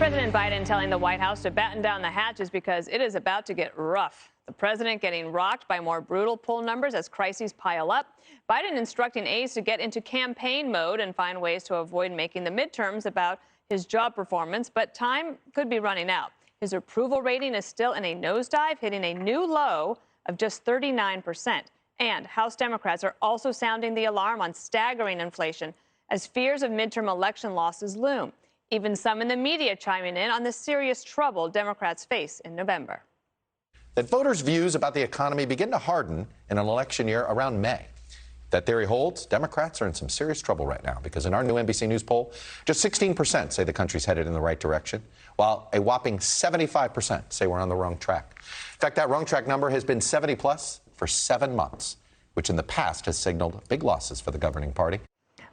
President Biden telling the White House to batten down the hatches because it is about to get rough. The president getting rocked by more brutal poll numbers as crises pile up. Biden instructing aides to get into campaign mode and find ways to avoid making the midterms about his job performance, but time could be running out. His approval rating is still in a nosedive, hitting a new low of just 39%. And House Democrats are also sounding the alarm on staggering inflation as fears of midterm election losses loom. Even some in the media chiming in on the serious trouble Democrats face in November. That voters' views about the economy begin to harden in an election year around May. If that theory holds, Democrats are in some serious trouble right now because in our new NBC News poll, just 16% say the country's headed in the right direction, while a whopping 75% say we're on the wrong track. In fact, that wrong track number has been 70+ for 7 months, which in the past has signaled big losses for the governing party.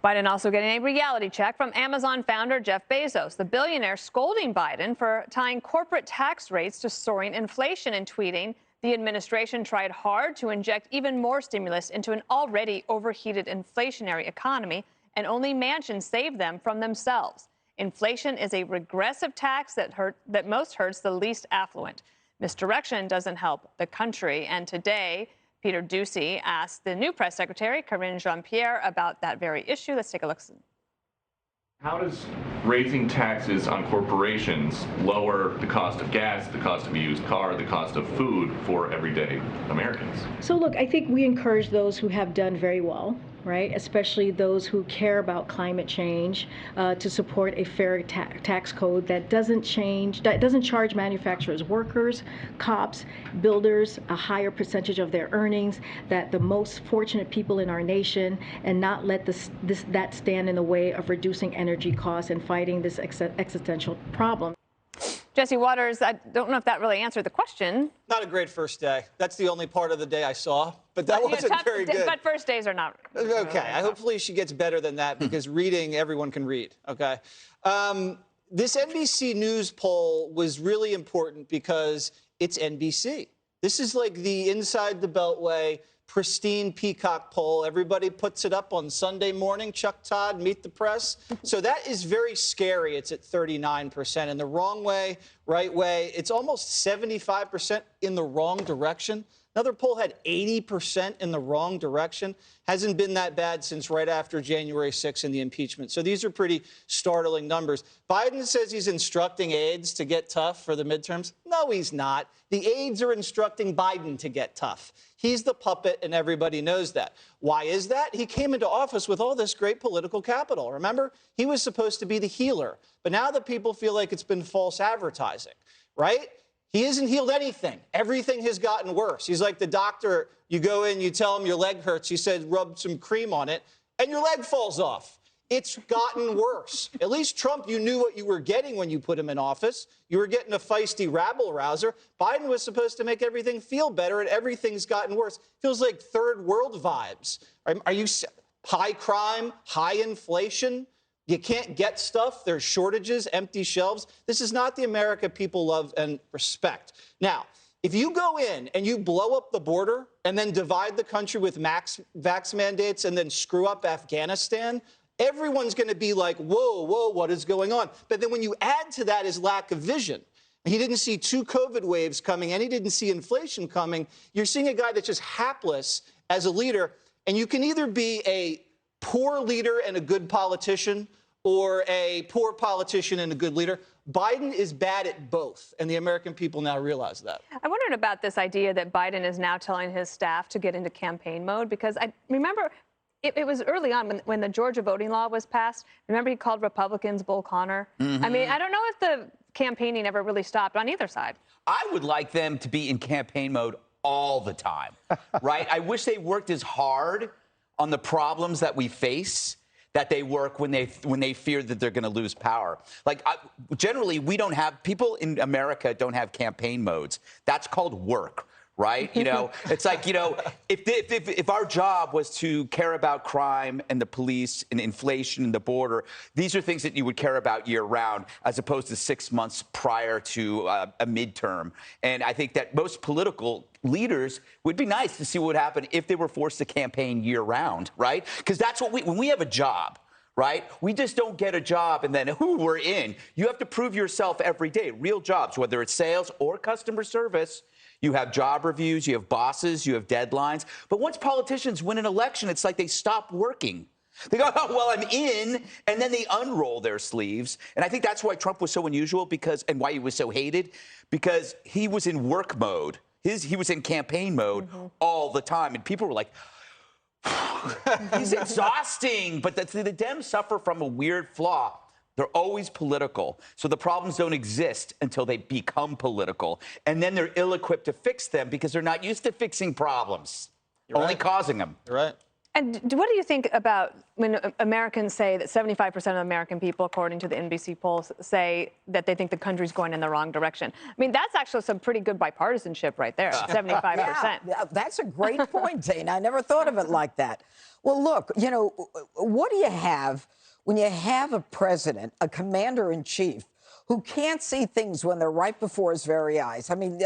Biden also getting a reality check from Amazon founder Jeff Bezos, the billionaire scolding Biden for tying corporate tax rates to soaring inflation and tweeting, the administration tried hard to inject even more stimulus into an already overheated inflationary economy, and only mansions saved them from themselves. Inflation is a regressive tax that most hurts the least affluent. Misdirection doesn't help the country, and today, Peter Doocy asked the new press secretary, Karine Jean-Pierre, about that very issue. Let's take a look. How does raising taxes on corporations lower the cost of gas, the cost of a used car, the cost of food for everyday Americans? So look, I think we encourage those who have done very well, right, especially those who care about climate change, to support a fair tax code that doesn't charge manufacturers, workers, cops, builders a higher percentage of their earnings, that the most fortunate people in our nation, and not let that stand in the way of reducing energy costs and fighting this existential problem. Jesse Waters, I don't know if that really answered the question. Not a great first day. That's the only part of the day I saw, but that wasn't very good. But first days are not. Okay, hopefully she gets better than that because reading, everyone can read, okay? This NBC News poll was really important because it's NBC. This is like the inside the Beltway, pristine peacock poll. Everybody puts it up on Sunday morning. Chuck Todd, Meet the Press. So that is very scary. It's at 39%. In the wrong way, right way, it's almost 75% in the wrong direction. Another poll had 80% in the wrong direction. Hasn't been that bad since right after January 6th and the impeachment. So these are pretty startling numbers. Biden says he's instructing aides to get tough for the midterms. No, he's not. The aides are instructing Biden to get tough. He's the puppet, and everybody knows that. Why is that? He came into office with all this great political capital. Remember, he was supposed to be the healer. But now the people feel like it's been false advertising, right? He hasn't healed anything. Everything has gotten worse. He's like the doctor. You go in, you tell him your leg hurts. He says, rub some cream on it, and your leg falls off. It's gotten worse. At least Trump, you knew what you were getting when you put him in office. You were getting a feisty rabble-rouser. Biden was supposed to make everything feel better, and everything's gotten worse. Feels like third world vibes. Are you high crime, high inflation? You can't get stuff. There's shortages, empty shelves. This is not the America people love and respect. Now, if you go in and you blow up the border and then divide the country with vax mandates and then screw up Afghanistan, everyone's going to be like, whoa, whoa, what is going on? But then when you add to that his lack of vision, he didn't see 2 COVID waves coming and he didn't see inflation coming. You're seeing a guy that's just hapless as a leader. And you can either be a poor leader and a good politician or a poor politician and a good leader. Biden is bad at both, and the American people now realize that. I wondered about this idea that Biden is now telling his staff to get into campaign mode, because I remember it was early on when the Georgia voting law was passed. Remember he called Republicans Bull Connor? Mm-hmm. I mean, I don't know if the campaigning ever really stopped on either side. I would like them to be in campaign mode all the time, right? I wish they worked as hard on the problems that we face that they work when they fear that they're going to lose power. Like, generally, people in America don't have campaign modes. That's called work, right? You know, it's like, you know, if our job was to care about crime and the police and inflation and the border, these are things that you would care about year round, as opposed to 6 months prior to a midterm. And I think that most political leaders would be nice to see what would happen if they were forced to campaign year round, right? Because that's what when we have a job, right? We just don't get a job and then, we're in. You have to prove yourself every day. Real jobs, whether it's sales or customer service. You have job reviews, you have bosses, you have deadlines. But once politicians win an election, it's like they stop working. They go, oh, well, I'm in, and then they unroll their sleeves. And I think that's why Trump was so unusual and why he was so hated, because he was in work mode. He was in campaign mode all the time. And people were like, he's exhausting. But the Dems suffer from a weird flaw. They're always political. So the problems don't exist until they become political. And then they're ill-equipped to fix them because they're not used to fixing problems, only causing them. You're right. And what do you think about when Americans say that 75% of American people, according to the NBC polls, say that they think the country's going in the wrong direction? I mean, that's actually some pretty good bipartisanship right there, 75%. Yeah, that's a great point, Dana. I never thought of it like that. Well, look, you know, what do you have when you have a president, a commander-in-chief, who can't see things when they're right before his very eyes? I mean,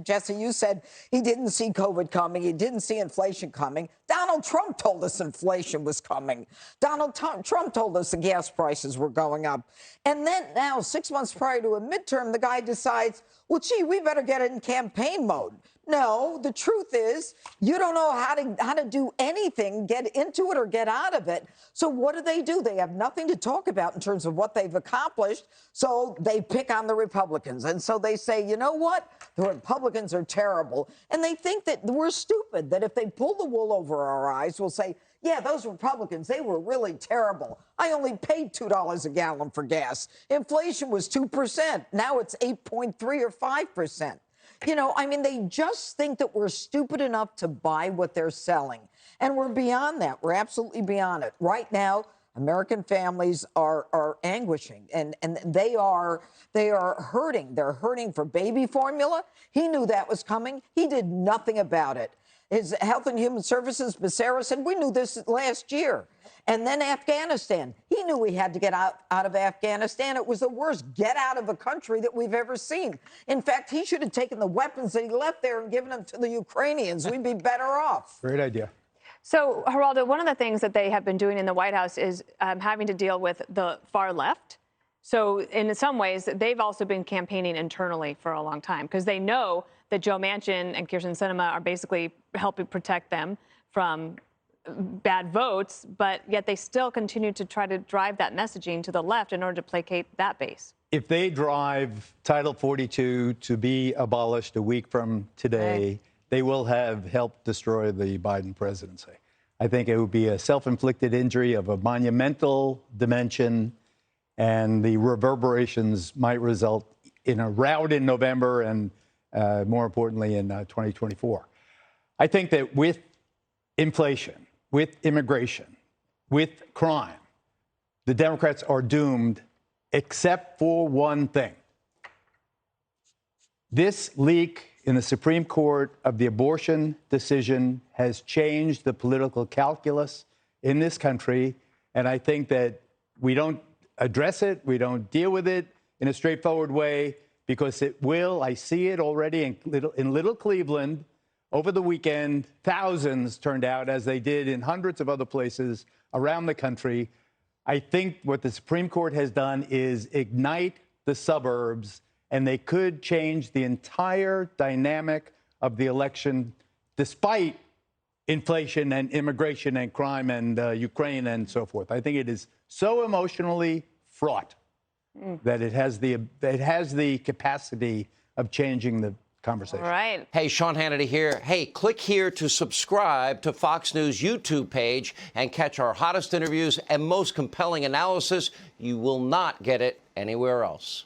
Jesse, you said he didn't see COVID coming. He didn't see inflation coming. Donald Trump told us inflation was coming. Donald Trump told us the gas prices were going up. And then now, 6 months prior to a midterm, the guy decides, well, gee, we better get it in campaign mode. No, the truth is you don't know how to do anything, get into it or get out of it. So what do? They have nothing to talk about in terms of what they've accomplished. So they pick on the Republicans. And so they say, you know what? The Republicans are terrible. And they think that we're stupid, that if they pull the wool over our eyes, we'll say, yeah, those Republicans, they were really terrible. I only paid $2 a gallon for gas. Inflation was 2%. Now it's 8.3 or 5%. You know, I mean, they just think that we're stupid enough to buy what they're selling. And we're beyond that. We're absolutely beyond it. Right now, American families are anguishing, and they are hurting. They're hurting for baby formula. He knew that was coming. He did nothing about it. His Health and Human Services, Becerra, said, we knew this last year. And then Afghanistan. He knew we had to get out of Afghanistan. It was the worst get out of a country that we've ever seen. In fact, he should have taken the weapons that he left there and given them to the Ukrainians. We'd be better off. Great idea. So, Geraldo, one of the things that they have been doing in the White House is having to deal with the far left. So in some ways, they've also been campaigning internally for a long time because they know that Joe Manchin and Kyrsten Sinema are basically helping protect them from bad votes, but yet they still continue to try to drive that messaging to the left in order to placate that base. If they drive Title 42 to be abolished a week from today, they will have helped destroy the Biden presidency. I think it would be a self-inflicted injury of a monumental dimension, and the reverberations might result in a rout in November and, more importantly, in 2024. I think that with inflation, with immigration, with crime, the Democrats are doomed, except for one thing. This leak in the Supreme Court of the abortion decision has changed the political calculus in this country, and I think that we don't address it, we don't deal with it in a straightforward way, because it will, I see it already in Little Cleveland. Over the weekend, thousands turned out, as they did in hundreds of other places around the country. I think what the Supreme Court has done is ignite the suburbs, and they could change the entire dynamic of the election, despite inflation and immigration and crime and Ukraine and so forth. I think it is so emotionally fraught that it has the capacity of changing the conversation. All right. Hey, Sean Hannity here. Hey, click here to subscribe to Fox News YouTube page and catch our hottest interviews and most compelling analysis. You will not get it anywhere else.